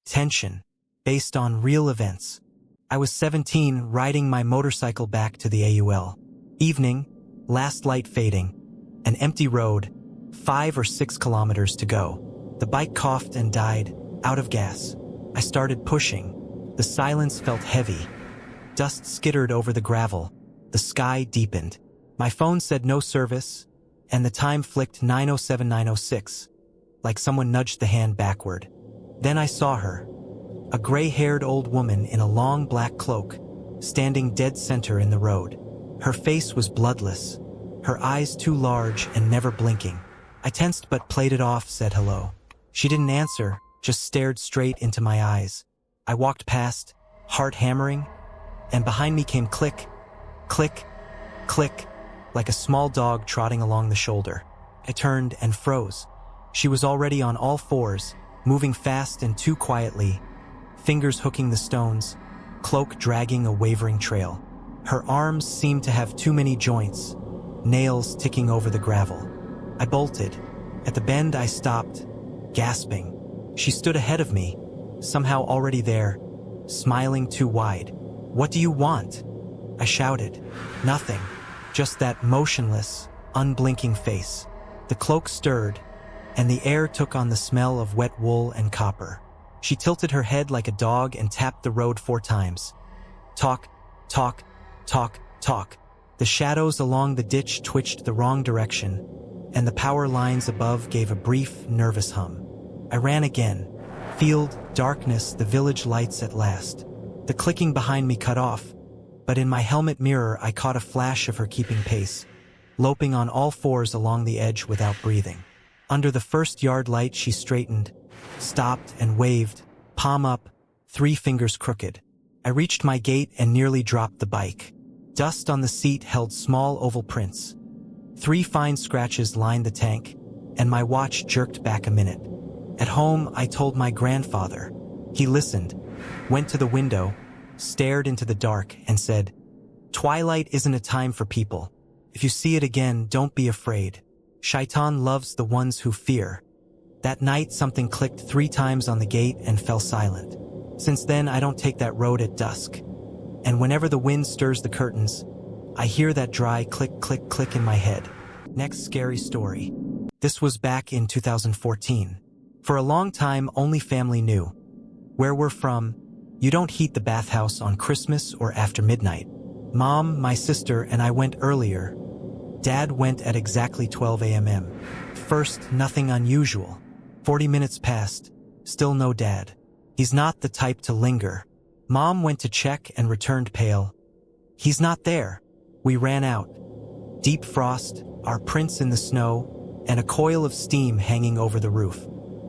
tension, based on real events. I was 17, riding my motorcycle back to the AUL. Evening, last light fading, an empty road, 5 or 6 kilometers to go. The bike coughed and died, out of gas. I started pushing. The silence felt heavy. Dust skittered over the gravel. The sky deepened. My phone said no service, and the time flicked 9:07, like someone nudged the hand backward. Then I saw her, a gray-haired old woman in a long black cloak, standing dead center in the road. Her face was bloodless, her eyes too large and never blinking. I tensed but played it off, said hello. She didn't answer, just stared straight into my eyes. I walked past, heart hammering, and behind me came click, click, click, like a small dog trotting along the shoulder. I turned and froze. She was already on all fours, moving fast and too quietly, fingers hooking the stones, cloak dragging a wavering trail. Her arms seemed to have too many joints, nails ticking over the gravel. I bolted. At the bend I stopped, gasping. She stood ahead of me, somehow already there, smiling too wide. "What do you want?" I shouted. Nothing, just that motionless, unblinking face. The cloak stirred, and the air took on the smell of wet wool and copper. She tilted her head like a dog and tapped the road 4 times. Talk, talk, talk, talk. The shadows along the ditch twitched the wrong direction, and the power lines above gave a brief, nervous hum. I ran again. Field, darkness, the village lights at last. The clicking behind me cut off, but in my helmet mirror I caught a flash of her keeping pace, loping on all fours along the edge without breathing. Under the first yard light she straightened, stopped and waved, palm up, 3 fingers crooked. I reached my gate and nearly dropped the bike. Dust on the seat held small oval prints. 3 fine scratches lined the tank, and my watch jerked back a minute. At home, I told my grandfather. He listened, went to the window, stared into the dark, and said, "Twilight isn't a time for people. If you see it again, don't be afraid. Shaitan loves the ones who fear." That night, something clicked 3 times on the gate and fell silent. Since then, I don't take that road at dusk. And whenever the wind stirs the curtains, I hear that dry click, click, click in my head. Next scary story. This was back in 2014. For a long time, only family knew. Where we're from, you don't heat the bathhouse on Christmas or after midnight. Mom, my sister, and I went earlier. Dad went at exactly 12 a.m. First, nothing unusual. 40 minutes passed, still no Dad. He's not the type to linger. Mom went to check and returned pale. He's not there. We ran out. Deep frost, our prints in the snow, and a coil of steam hanging over the roof.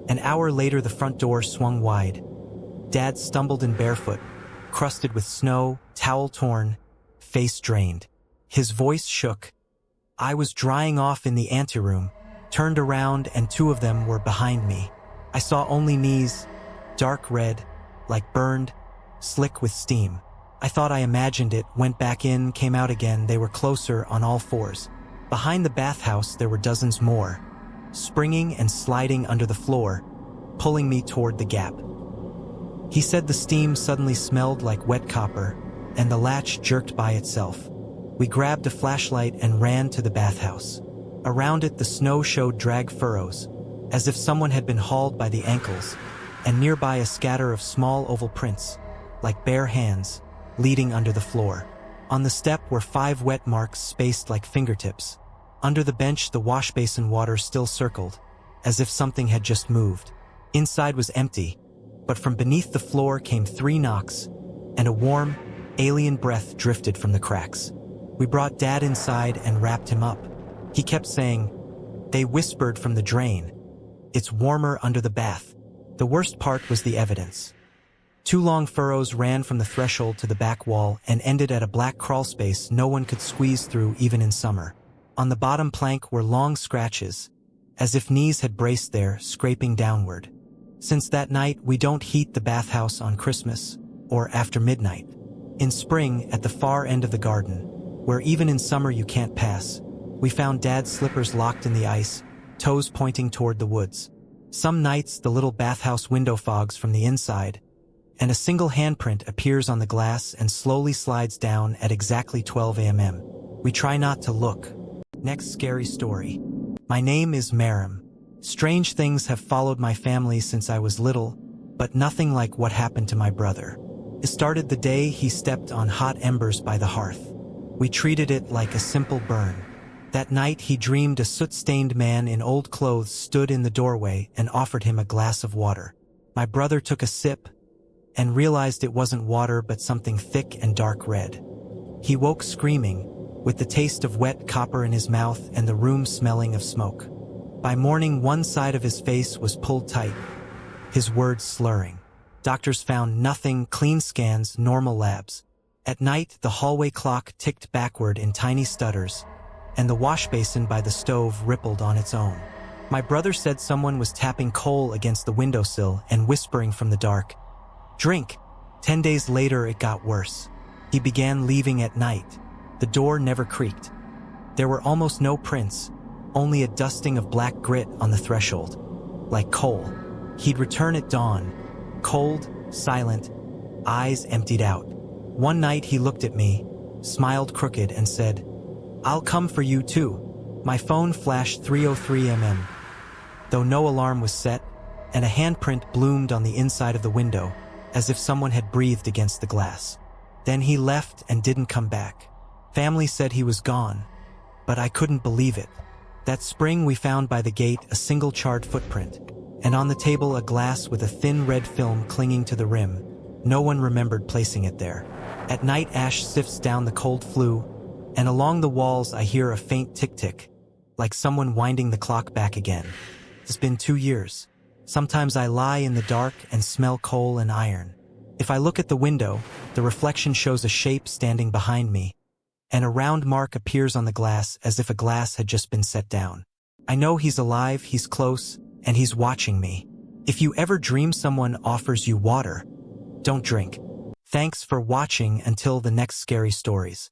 An hour later, the front door swung wide. Dad stumbled in barefoot, crusted with snow, towel torn, face drained. His voice shook. I was drying off in the anteroom, turned around, and 2 of them were behind me. I saw only knees, dark red, like burned, slick with steam. I thought I imagined it, went back in, came out again. They were closer, on all fours. Behind the bathhouse there were dozens more, springing and sliding under the floor, pulling me toward the gap. He said the steam suddenly smelled like wet copper, and the latch jerked by itself. We grabbed a flashlight and ran to the bathhouse. Around it the snow showed drag furrows, as if someone had been hauled by the ankles, and nearby a scatter of small oval prints, like bare hands, leading under the floor. On the step were 5 wet marks spaced like fingertips. Under the bench the wash basin water still circled, as if something had just moved. Inside was empty, but from beneath the floor came 3 knocks, and a warm, alien breath drifted from the cracks. We brought Dad inside and wrapped him up. He kept saying, "They whispered from the drain. It's warmer under the bath." The worst part was the evidence. 2 long furrows ran from the threshold to the back wall and ended at a black crawlspace no one could squeeze through even in summer. On the bottom plank were long scratches, as if knees had braced there, scraping downward. Since that night, we don't heat the bathhouse on Christmas or after midnight. In spring, at the far end of the garden, where even in summer you can't pass, we found Dad's slippers locked in the ice, toes pointing toward the woods. Some nights the little bathhouse window fogs from the inside, and a single handprint appears on the glass and slowly slides down at exactly 12 a.m. We try not to look. Next scary story. My name is Maram. Strange things have followed my family since I was little, but nothing like what happened to my brother. It started the day he stepped on hot embers by the hearth. We treated it like a simple burn. That night he dreamed a soot-stained man in old clothes stood in the doorway and offered him a glass of water. My brother took a sip and realized it wasn't water but something thick and dark red. He woke screaming, with the taste of wet copper in his mouth and the room smelling of smoke. By morning, one side of his face was pulled tight, his words slurring. Doctors found nothing, clean scans, normal labs. At night, the hallway clock ticked backward in tiny stutters, and the wash basin by the stove rippled on its own. My brother said someone was tapping coal against the windowsill and whispering from the dark, "Drink." 10 days later, it got worse. He began leaving at night. The door never creaked. There were almost no prints, only a dusting of black grit on the threshold, like coal. He'd return at dawn, cold, silent, eyes emptied out. One night he looked at me, smiled crooked, and said, "I'll come for you too." My phone flashed 3:03 a.m. Though no alarm was set, and a handprint bloomed on the inside of the window, as if someone had breathed against the glass. Then he left and didn't come back. Family said he was gone, but I couldn't believe it. That spring we found by the gate a single charred footprint, and on the table a glass with a thin red film clinging to the rim. No one remembered placing it there. At night ash sifts down the cold flue, and along the walls I hear a faint tick-tick, like someone winding the clock back again. It's been 2 years. Sometimes I lie in the dark and smell coal and iron. If I look at the window, the reflection shows a shape standing behind me, and a round mark appears on the glass as if a glass had just been set down. I know he's alive, he's close, and he's watching me. If you ever dream someone offers you water, don't drink. Thanks for watching until the next scary stories.